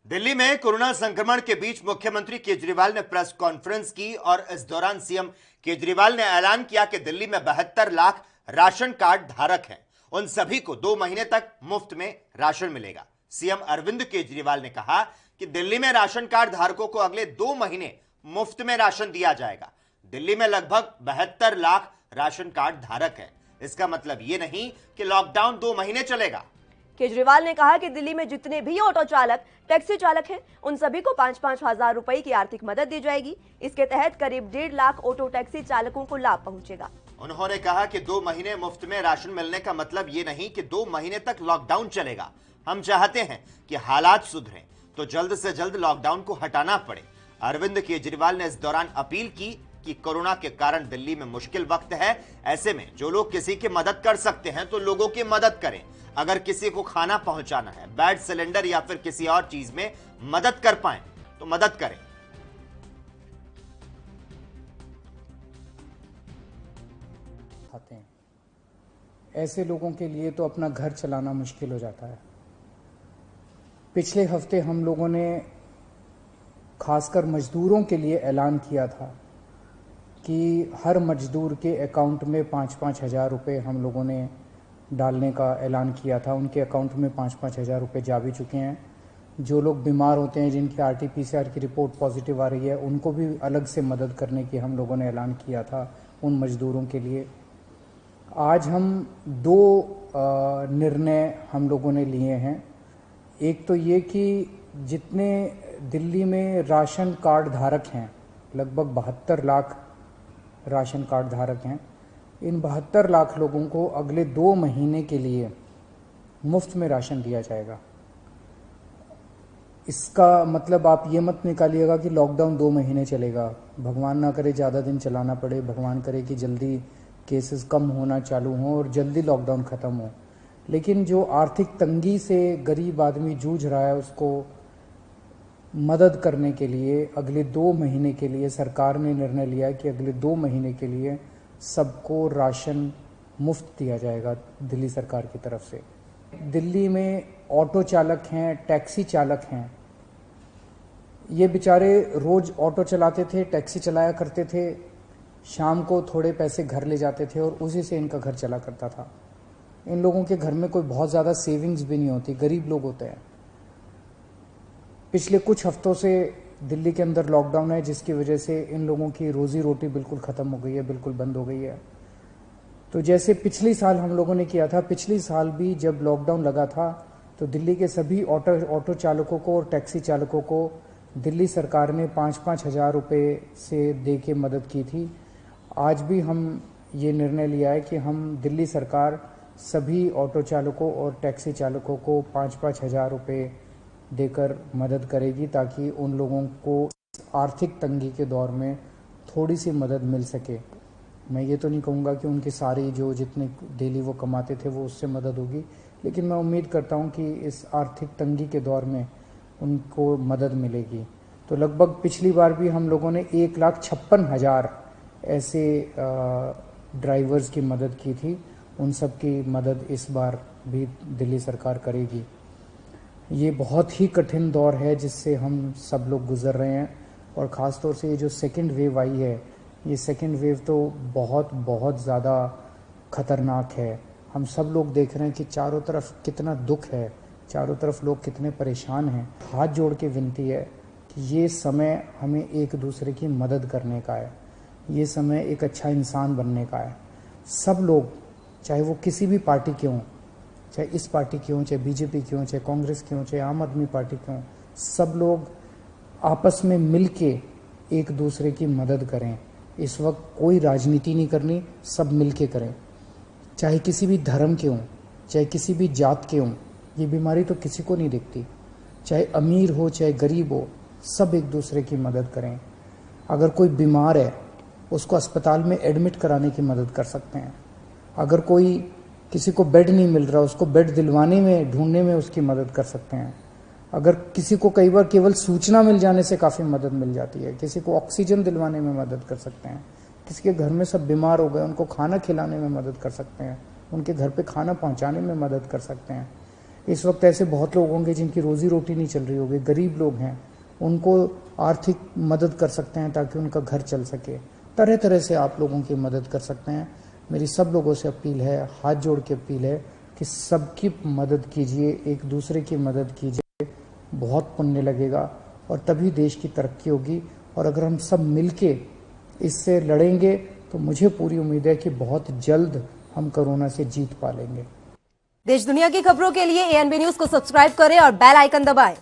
दिल्ली में कोरोना संक्रमण के बीच मुख्यमंत्री केजरीवाल ने प्रेस कॉन्फ्रेंस की और इस दौरान सीएम केजरीवाल ने ऐलान किया कि दिल्ली में 72 लाख राशन कार्ड धारक हैं। उन सभी को 2 महीने तक मुफ्त में राशन मिलेगा। सीएम अरविंद केजरीवाल ने कहा कि दिल्ली में राशन कार्ड धारकों को अगले 2 महीने मुफ्त में राशन दिया जाएगा। दिल्ली में लगभग 72 लाख राशन कार्ड धारक हैं। इसका मतलब यह नहीं कि लॉकडाउन 2 महीने चलेगा। केजरीवाल ने कहा कि दिल्ली में जितने भी ऑटो चालक, टैक्सी चालक हैं, उन सभी को 5-5 हजार रुपए की आर्थिक मदद दी जाएगी। इसके तहत करीब 1.5 लाख ऑटो टैक्सी चालकों को लाभ पहुंचेगा। उन्होंने कहा कि 2 महीने मुफ्त में राशन मिलने का मतलब ये नहीं कि 2 महीने तक लॉकडाउन चलेगा। हम चाहते हैं कि हालात सुधरें तो जल्द से जल्द लॉकडाउन को हटाना पड़े। अरविंद केजरीवाल ने इस दौरान अपील की कि कोरोना के कारण दिल्ली में मुश्किल वक्त है। ऐसे में जो लोग किसी की मदद कर सकते हैं तो लोगों की मदद करें। अगर किसी को खाना पहुंचाना है, बेड, सिलेंडर या फिर किसी और चीज में मदद कर पाए तो मदद करें। खाते हैं ऐसे लोगों के लिए तो अपना घर चलाना मुश्किल हो जाता है। पिछले हफ्ते हम लोगों ने खासकर मजदूरों के लिए ऐलान किया था कि हर मजदूर के अकाउंट में 5-5 हजार रुपये हम लोगों ने डालने का ऐलान किया था। उनके अकाउंट में 5-5 हजार रुपये जा भी चुके हैं। जो लोग बीमार होते हैं, जिनकी RT-PCR की रिपोर्ट पॉजिटिव आ रही है, उनको भी अलग से मदद करने की हम लोगों ने ऐलान किया था उन मजदूरों के लिए। आज हम 2 निर्णय हम लोगों ने लिए हैं। एक तो ये कि जितने दिल्ली में राशन कार्ड धारक हैं, लगभग 72 लाख राशन कार्ड धारक हैं, इन 72 लाख लोगों को अगले 2 महीने के लिए मुफ्त में राशन दिया जाएगा। इसका मतलब आप ये मत निकालिएगा कि लॉकडाउन 2 महीने चलेगा। भगवान ना करे ज़्यादा दिन चलाना पड़े, भगवान करे कि जल्दी केसेस कम होना चालू हों और जल्दी लॉकडाउन ख़त्म हो। लेकिन जो आर्थिक तंगी से गरीब आदमी जूझ रहा है, उसको मदद करने के लिए अगले 2 महीने के लिए सरकार ने निर्णय लिया कि अगले 2 महीने के लिए सबको राशन मुफ्त दिया जाएगा दिल्ली सरकार की तरफ से। दिल्ली में ऑटो चालक हैं, टैक्सी चालक हैं, ये बेचारे रोज ऑटो चलाते थे, टैक्सी चलाया करते थे, शाम को थोड़े पैसे घर ले जाते थे और उसी से इनका घर चला करता था। इन लोगों के घर में कोई बहुत ज़्यादा सेविंग्स भी नहीं होती, गरीब लोग होते हैं। पिछले कुछ हफ्तों से दिल्ली के अंदर लॉकडाउन है, जिसकी वजह से इन लोगों की रोजी रोटी बिल्कुल ख़त्म हो गई है, बिल्कुल बंद हो गई है। तो जैसे पिछली साल हम लोगों ने किया था, पिछली साल भी जब लॉकडाउन लगा था तो दिल्ली के सभी ऑटो चालकों को और टैक्सी चालकों को दिल्ली सरकार ने 5-5 हजार रुपये से दे के मदद की थी। आज भी हम ये निर्णय लिया है कि हम दिल्ली सरकार सभी ऑटो चालकों और टैक्सी चालकों को 5-5 हजार रुपये देकर मदद करेगी, ताकि उन लोगों को आर्थिक तंगी के दौर में थोड़ी सी मदद मिल सके। मैं ये तो नहीं कहूँगा कि उनकी सारी जो जितने डेली वो कमाते थे वो उससे मदद होगी, लेकिन मैं उम्मीद करता हूँ कि इस आर्थिक तंगी के दौर में उनको मदद मिलेगी। तो लगभग पिछली बार भी हम लोगों ने 1,56,000 ऐसे ड्राइवर्स की मदद की थी। उन सब की मदद इस बार भी दिल्ली सरकार करेगी। ये बहुत ही कठिन दौर है जिससे हम सब लोग गुजर रहे हैं, और ख़ास तौर से ये जो सेकंड वेव आई है, ये सेकंड वेव तो बहुत ज़्यादा ख़तरनाक है। हम सब लोग देख रहे हैं कि चारों तरफ कितना दुख है, चारों तरफ लोग कितने परेशान हैं। हाथ जोड़ के विनती है कि ये समय हमें एक दूसरे की मदद करने का है, ये समय एक अच्छा इंसान बनने का है। सब लोग, चाहे वो किसी भी पार्टी के हों, चाहे इस पार्टी के हों, चाहे बीजेपी के हों, चाहे कांग्रेस के हों, चाहे आम आदमी पार्टी के हों, सब लोग आपस में मिल के एक दूसरे की मदद करें। इस वक्त कोई राजनीति नहीं करनी, सब मिल के करें। चाहे किसी भी धर्म के हों, चाहे किसी भी जात के हों, ये बीमारी तो किसी को नहीं दिखती। चाहे अमीर हो चाहे गरीब हो, सब एक दूसरे की मदद करें। अगर कोई बीमार है, उसको अस्पताल में एडमिट कराने की मदद कर सकते हैं। अगर कोई किसी को बेड नहीं मिल रहा, उसको बेड दिलवाने में, ढूंढने में उसकी मदद कर सकते हैं। अगर किसी को कई बार केवल सूचना मिल जाने से काफ़ी मदद मिल जाती है, किसी को ऑक्सीजन दिलवाने में मदद कर सकते हैं। किसी के घर में सब बीमार हो गए, उनको खाना खिलाने में मदद कर सकते हैं, उनके घर पे खाना पहुंचाने में मदद कर सकते हैं। इस वक्त ऐसे बहुत लोग होंगे जिनकी रोजी रोटी नहीं चल रही होगी, गरीब लोग हैं, उनको आर्थिक मदद कर सकते हैं ताकि उनका घर चल सके। तरह तरह से आप लोगों की मदद कर सकते हैं। मेरी सब लोगों से अपील है, हाथ जोड़ के अपील है कि सबकी मदद कीजिए, एक दूसरे की मदद कीजिए, बहुत पुण्य लगेगा और तभी देश की तरक्की होगी। और अगर हम सब मिलके इससे लड़ेंगे तो मुझे पूरी उम्मीद है कि बहुत जल्द हम कोरोना से जीत पा लेंगे। देश दुनिया की खबरों के लिए ANB न्यूज को सब्सक्राइब करें और बेल आइकन दबाएं।